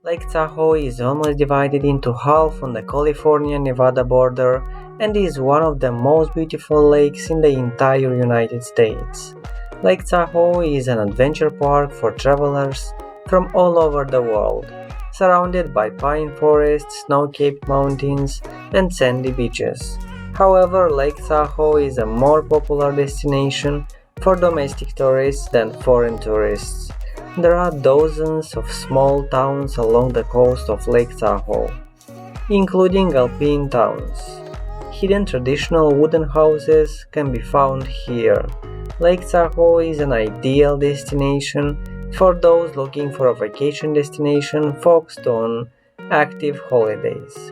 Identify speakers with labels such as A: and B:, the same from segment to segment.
A: Lake Tahoe is almost divided into half on the California-Nevada border and is one of the most beautiful lakes in the entire United States. Lake Tahoe is an adventure park for travelers from all over the world, surrounded by pine forests, snow-capped mountains, and sandy beaches. However, Lake Tahoe is a more popular destination for domestic tourists than foreign tourists. There are dozens of small towns along the coast of Lake Tahoe, including alpine towns. Hidden traditional wooden houses can be found here. Lake Tahoe is an ideal destination for those looking for a vacation destination focused on active holidays.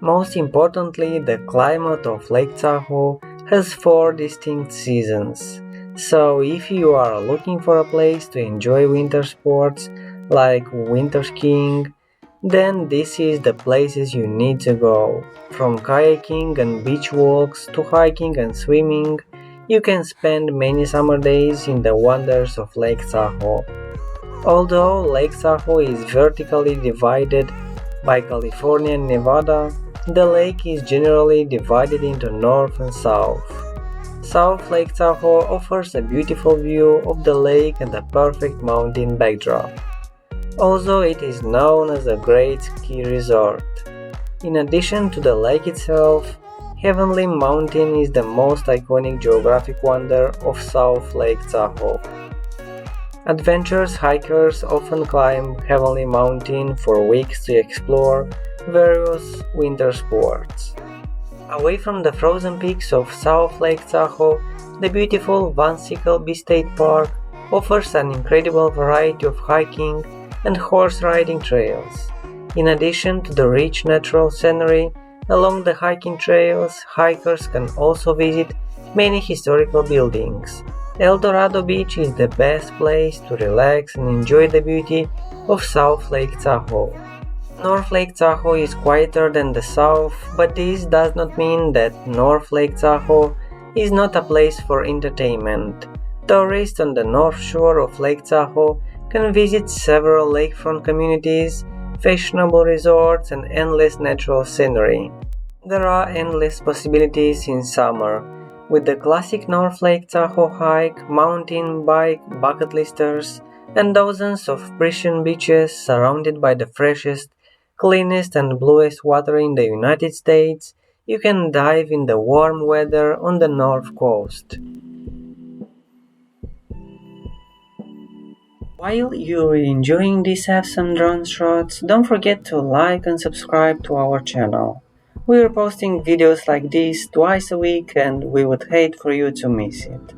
A: Most importantly, the climate of Lake Tahoe has four distinct seasons. So if you are looking for a place to enjoy winter sports like winter skiing, then this is the places you need to go. From kayaking and beach walks to hiking and swimming, you can spend many summer days in the wonders of Lake Tahoe. Although Lake Tahoe is vertically divided by California and Nevada, the lake is generally divided into north and south. South Lake Tahoe offers a beautiful view of the lake and a perfect mountain backdrop. Also, it is known as a great ski resort. In addition to the lake itself, Heavenly Mountain is the most iconic geographic wonder of South Lake Tahoe. Adventurous hikers often climb Heavenly Mountain for weeks to explore various winter sports. Away from the frozen peaks of South Lake Tahoe, the beautiful Van Sickle Bee State Park offers an incredible variety of hiking and horse riding trails. In addition to the rich natural scenery along the hiking trails, hikers can also visit many historical buildings. El Dorado Beach is the best place to relax and enjoy the beauty of South Lake Tahoe. North Lake Tahoe is quieter than the south, but this does not mean that North Lake Tahoe is not a place for entertainment. Tourists on the north shore of Lake Tahoe can visit several lakefront communities, fashionable resorts, and endless natural scenery. There are endless possibilities in summer, with the classic North Lake Tahoe hike, mountain bike, bucket listers, and dozens of pristine beaches surrounded by the freshest, cleanest, and bluest water in the United States. You can dive in the warm weather on the North Coast. While you're enjoying these awesome drone shots, don't forget to like and subscribe to our channel. We're posting videos like this twice a week and we would hate for you to miss it.